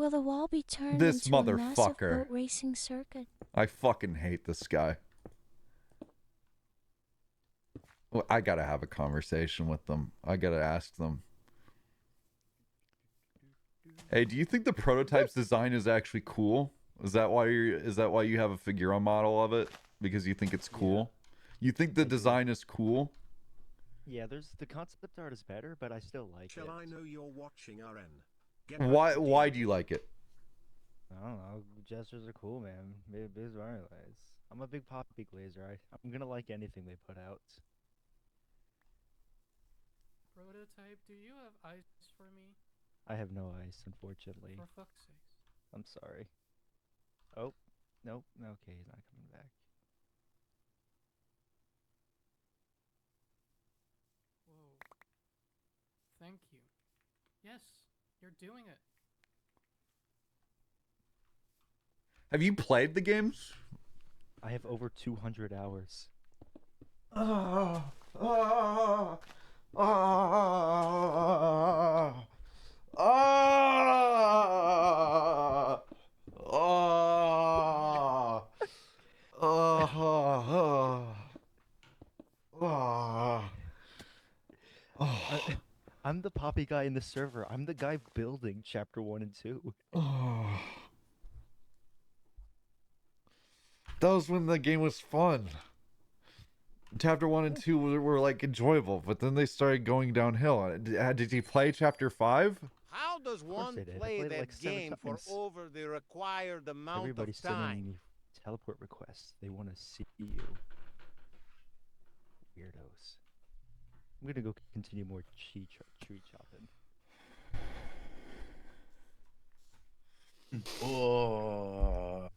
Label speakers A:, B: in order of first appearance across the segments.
A: Will the wall be turned
B: This
A: into a massive
B: motherfucker.
A: boat racing circuit?
B: I fucking hate this guy. Well, I gotta have a conversation with them. I gotta ask them. Hey, do you think the prototype's design is actually cool? Is that why you have a Figura model of it? Because you think it's cool? Yeah. You think the design is cool?
C: Yeah, the concept art is better, but I still like it.
D: Shall I know you're watching, RN?
B: Why do you like it?
C: I don't know. Gestures are cool, man. Biz wireless. I'm a big Poppy Glazer. I'm gonna like anything they put out.
E: Prototype, do you have ice for me?
C: I have no ice, unfortunately.
E: For fuck's sakes.
C: I'm sorry. Oh, nope. Okay, he's not coming back.
E: Whoa. Thank you. Yes, you're doing it.
B: Have you played the games?
C: I have over 200 hours. I'm the Poppy guy in the server. I'm the guy building chapter 1 and 2.
B: That was when the game was fun. Chapter 1 and 2 were like enjoyable, but then they started going downhill. Did you play chapter 5?
F: How does one play that
C: like
F: game for over the required amount
C: Everybody's
F: of time?
C: sending me teleport requests. They want to see you. Weirdos. I'm gonna go continue more tree chopping.
G: Oh.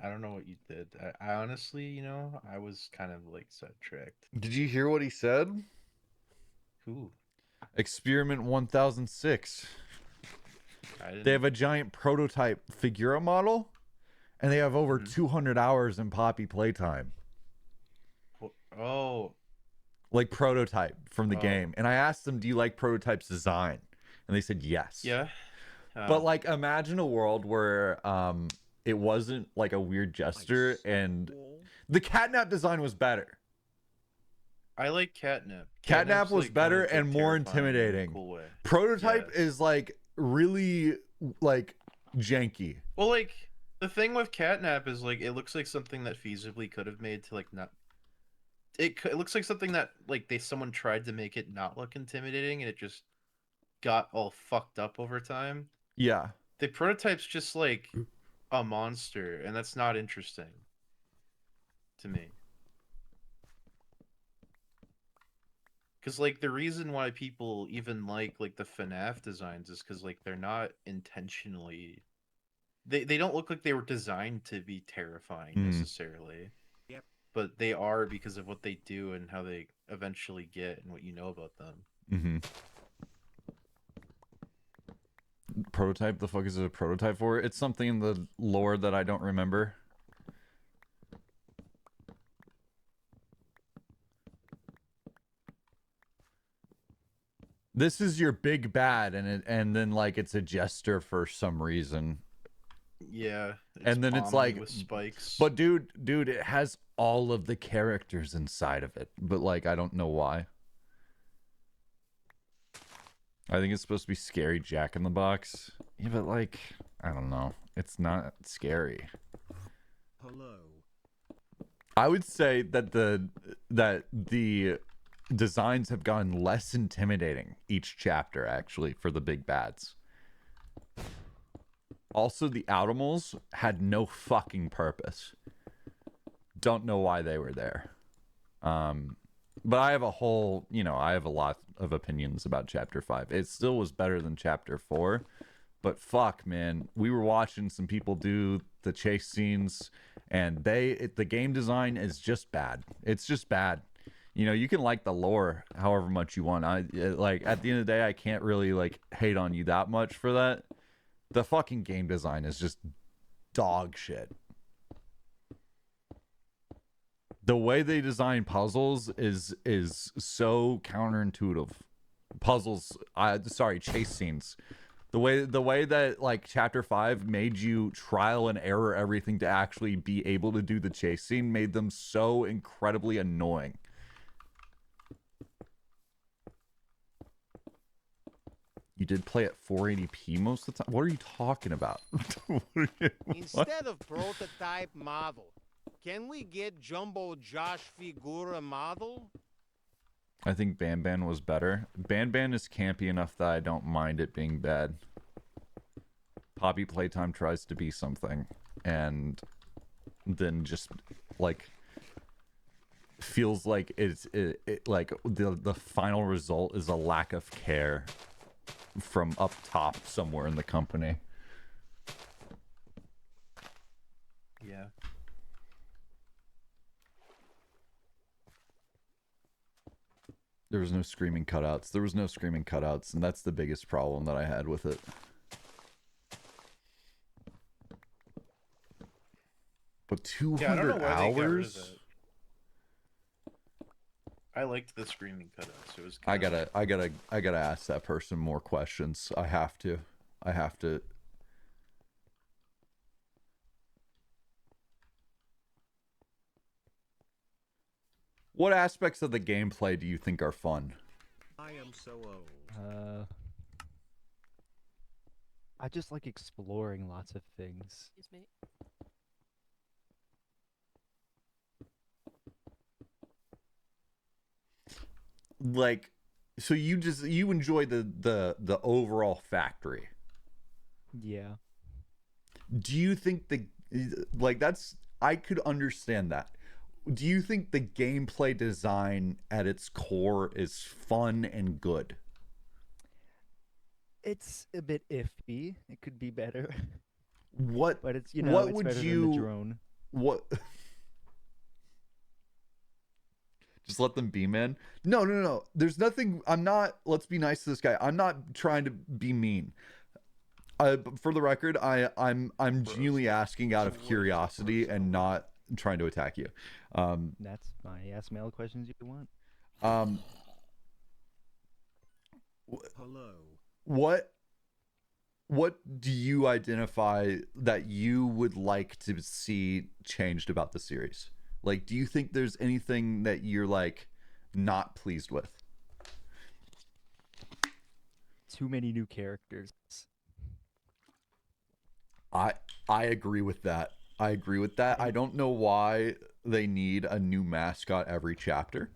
G: I don't know what you did. I honestly, you know, I was kind of like sidetracked.
B: Did you hear what he said?
G: Who?
B: Experiment 1006. They have a giant prototype Figura model, and they have over 200 hours in Poppy Playtime.
G: Oh.
B: Like prototype from the game. And I asked them, do you like prototype's design? And they said yes.
G: Yeah.
B: But like imagine a world where it wasn't like a weird gesture and the catnap design was better.
G: I like catnap.
B: Catnap was like better and more intimidating.
G: Cool way.
B: Prototype is like really like janky.
G: Well, like the thing with catnap is like it looks like something that feasibly could have made to like not. It looks like something that like someone tried to make it not look intimidating and it just got all fucked up over time.
B: Yeah.
G: The prototype's just like a monster, and that's not interesting to me. Because like the reason why people even like the FNAF designs is because like they're not intentionally. They don't look like they were designed to be terrifying necessarily.
D: Yep.
G: But they are because of what they do and how they eventually get and what you know about them.
B: Mm-hmm. Prototype? The fuck is it a prototype for? It's something in the lore that I don't remember. This is your big bad, and then like it's a jester for some reason.
G: Yeah,
B: and then it's like
G: with spikes.
B: But dude, it has all of the characters inside of it, but like I don't know why. I think it's supposed to be scary Jack in the Box. Yeah, but like I don't know. It's not scary.
D: Hello.
B: I would say that the designs have gotten less intimidating each chapter, actually, for the big bads. Also, the Outimals had no fucking purpose. Don't know why they were there. But I have a whole, I have a lot of opinions about Chapter 5. It still was better than Chapter 4. But fuck, man. We were watching some people do the chase scenes, and the game design is just bad. It's just bad. You can like the lore however much you want. At the end of the day, I can't really like hate on you that much for that. The fucking game design is just dog shit. The way they design puzzles is so counterintuitive. Chase scenes. The way that like chapter 5 made you trial and error everything to actually be able to do the chase scene made them so incredibly annoying. You did play at 480p most of the time? What are you talking about?
F: Instead of prototype model, can we get Jumbo Josh Figura model?
B: I think Ban Ban was better. Ban Ban is campy enough that I don't mind it being bad. Poppy Playtime tries to be something and then just like feels like it like the final result is a lack of care from up top somewhere in the company.
G: Yeah.
B: There was no screaming cutouts. There was no screaming cutouts, and that's the biggest problem that I had with it. But 200
G: I don't know why they got rid of
B: hours?
G: that. I liked the screaming cutouts. It was.
B: I gotta ask that person more questions. I have to. What aspects of the gameplay do you think are fun?
D: I am so old.
C: I just like exploring lots of things.
E: Excuse me.
B: Like, so you enjoy the overall factory.
C: Yeah.
B: Do you think I could understand that. Do you think the gameplay design at its core is fun and good?
C: It's a bit iffy. It could be better.
B: What
C: But it's
B: what
C: it's
B: would
C: better
B: you
C: than the drone.
B: what just let them be, man? No. There's nothing. Let's be nice to this guy. I'm not trying to be mean. For the record, I'm genuinely asking out of curiosity and not trying to attack you.
C: That's fine. Ask me all the questions you want.
D: Hello.
B: What do you identify that you would like to see changed about the series? Like, do you think there's anything that you're like not pleased with?
C: Too many new characters.
B: I agree with that. I don't know why they need a new mascot every chapter.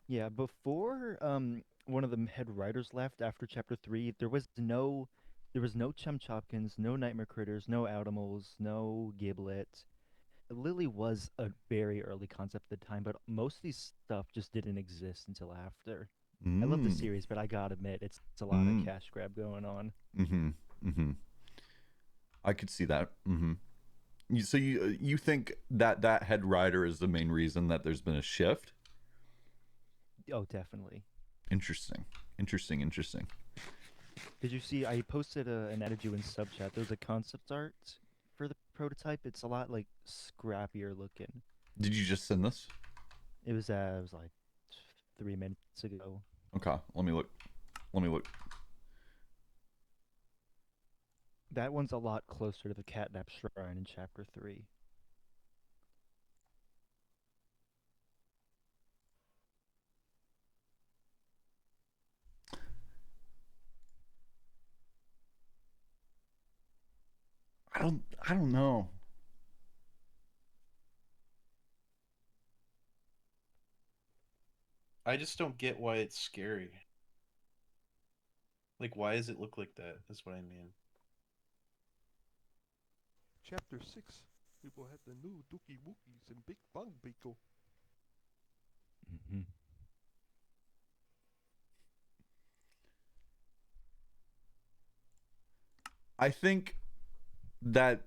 C: Yeah, before one of the head writers left after chapter 3, there was no Chum Chopkins, no Nightmare Critters, no Outimals, no Giblet. Lily was a very early concept at the time, but most of these stuff just didn't exist until after. I love the series, but I gotta admit, it's a lot of cash grab going on.
B: I could see that. So you think that head writer is the main reason that there's been a shift?
C: Oh, definitely.
B: Interesting.
C: Did you see? I posted an added you in sub chat. There's a concept art for the prototype. It's a lot like scrappier looking.
B: Did you just send this?
C: It was like 3 minutes ago.
B: Okay, let me look.
C: That one's a lot closer to the catnap shrine in chapter 3.
B: I don't know.
G: I just don't get why it's scary. Like, why does it look like that? That's what I mean.
H: Chapter 6. People had the new Dookie Wookies and Big Bang Beagle.
B: I think that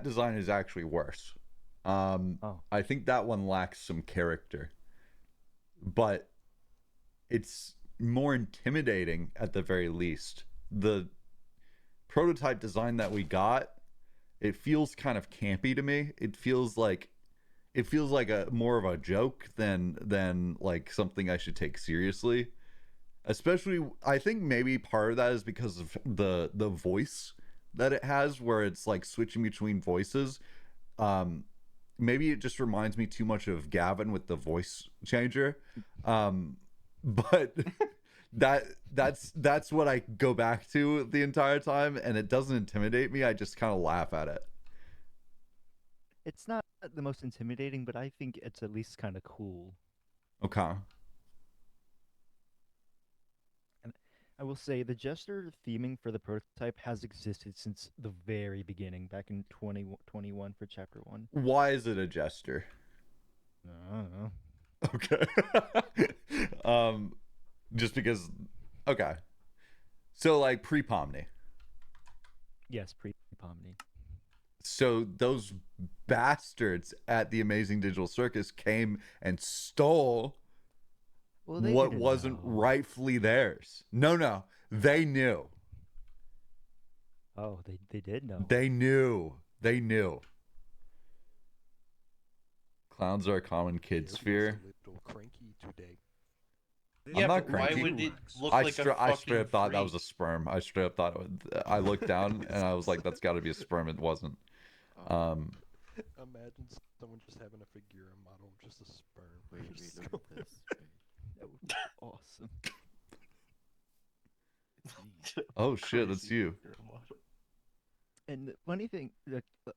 B: design is actually worse. I think that one lacks some character, but it's more intimidating at the very least. The prototype design that we got, it feels kind of campy to me. It feels like a more of a joke than like something I should take seriously. Especially, I think maybe part of that is because of the voice that it has, where it's like switching between voices. Maybe it just reminds me too much of Gavin with the voice changer. But that's what I go back to the entire time, and it doesn't intimidate me. I just kind of laugh at it.
C: It's not the most intimidating, but I think it's at least kind of cool.
B: Okay.
C: And I will say the jester theming for the prototype has existed since the very beginning, back in 2021 for Chapter 1.
B: Why is it a jester?
C: I don't know.
B: Okay. Just because. Okay. So like pre-Pomni.
C: Yes, pre-Pomni.
B: So those bastards at the Amazing Digital Circus came and stole what wasn't rightfully theirs. No, they knew.
C: Oh, they did know.
B: They knew. Clowns are a common kid's fear.
H: A little cranky today.
B: I'm not cranky.
G: Why would it look
B: I
G: like
B: straight up
G: fucking
B: thought that
G: freak?
B: was a sperm. I straight up thought I looked down and I was like, that's got to be a sperm. It wasn't.
H: Imagine someone just having a Figura model, just a sperm.
I: Wait,
H: Just
I: look
H: go-
I: at this.
C: That would be awesome.
I: It's me.
B: Oh shit, that's
G: Crazy
B: you.
G: Figura model.
C: And the funny thing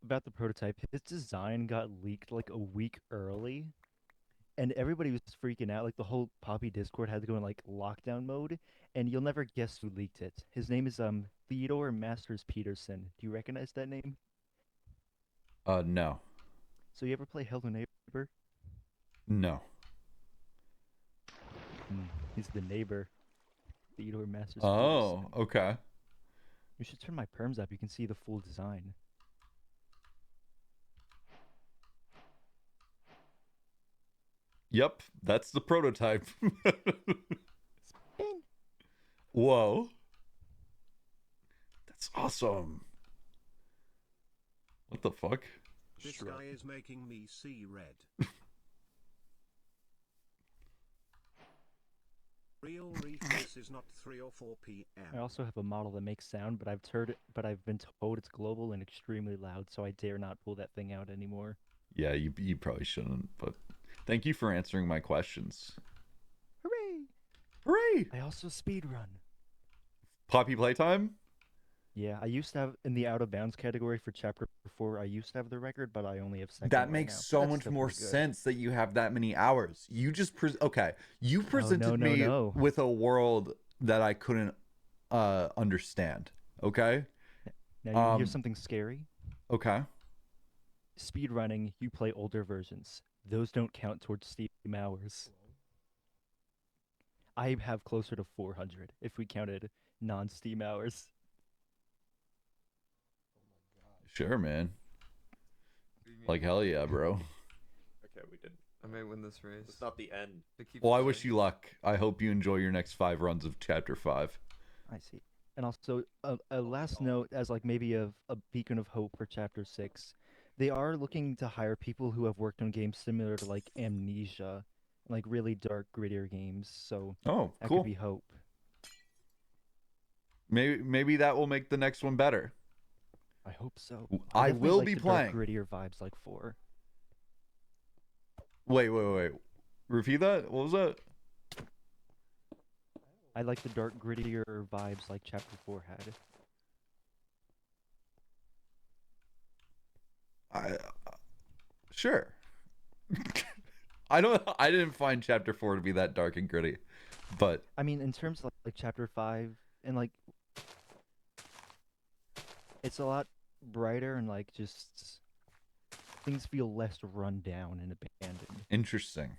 C: about the prototype, his design got leaked like a week early, and everybody was freaking out. Like the whole Poppy Discord had to go in like lockdown mode, and you'll never guess who leaked it. His name is Theodore Masters Peterson. Do you recognize that name?
B: No.
C: So you ever play Hello Neighbor?
B: No.
C: He's the neighbor. Theodore Masters
B: Oh,
C: Peterson.
B: okay.
C: You should turn my perms up. You can see the full design.
B: Yep, that's the prototype.
C: Spin.
B: Whoa. That's awesome. What the fuck?
D: This guy is making me see red. Real refresh is not 3 or 4
C: I
D: p.m.
C: also have a model that makes sound, but I've been told it's global and extremely loud, so I dare not pull that thing out anymore.
B: Yeah, you probably shouldn't, but thank you for answering my questions.
C: Hooray!
B: Hooray!
C: I also speedrun.
B: Poppy Playtime?
C: Yeah, I used to have in the out of bounds category for chapter 4. I used to have the record, but I only have second.
B: That
C: right
B: makes
C: now.
B: so
C: That's
B: much
C: still
B: more
C: pretty good.
B: sense that you have that many hours. You just okay. You presented
C: no,
B: me
C: no.
B: with a world that I couldn't understand. Okay?
C: Now you hear something scary?
B: Okay.
C: Speedrunning, you play older versions. Those don't count towards Steam hours. I have closer to 400 if we counted non-Steam hours.
B: Sure, man. Like hell yeah, bro.
I: Okay, we did. I may win this race. It's not the end.
B: Well, I wish you luck. I hope you enjoy your next 5 runs of chapter 5.
C: I see. And also, a last note as like maybe a beacon of hope for chapter 6. They are looking to hire people who have worked on games similar to like Amnesia, like really dark, grittier games. So
B: Oh,
C: that
B: cool.
C: could be hope.
B: Maybe that will make the next one better.
C: I hope so.
B: I
C: definitely
B: will
C: like
B: be
C: the
B: playing.
C: dark, grittier vibes like 4.
B: Wait. Repeat that? What was that?
C: I like the dark, grittier vibes like chapter 4 had.
B: Sure. I didn't find chapter 4 to be that dark and gritty. But
C: I mean, in terms of like chapter 5 and like it's a lot brighter and like just things feel less run down and abandoned.
B: interesting.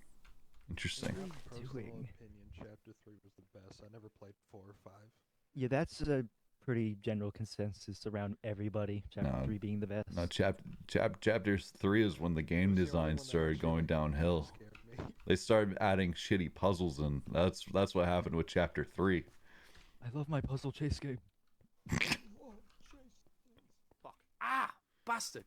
H: In
C: What
H: my
C: are you
H: personal
C: doing?
H: opinion, chapter 3 was the best. I never played 4 or 5.
C: Yeah, that's a pretty general consensus around everybody. Chapter
B: No,
C: 3 being the best.
B: No, chapter 3 is when the game
H: It was the only
B: design
H: one that
B: started
H: actually,
B: going
H: like,
B: downhill.
H: scared me.
B: They started adding shitty puzzles, and that's what happened with chapter 3.
C: I love my puzzle chase game.
I: Fuck. Ah! Bastard!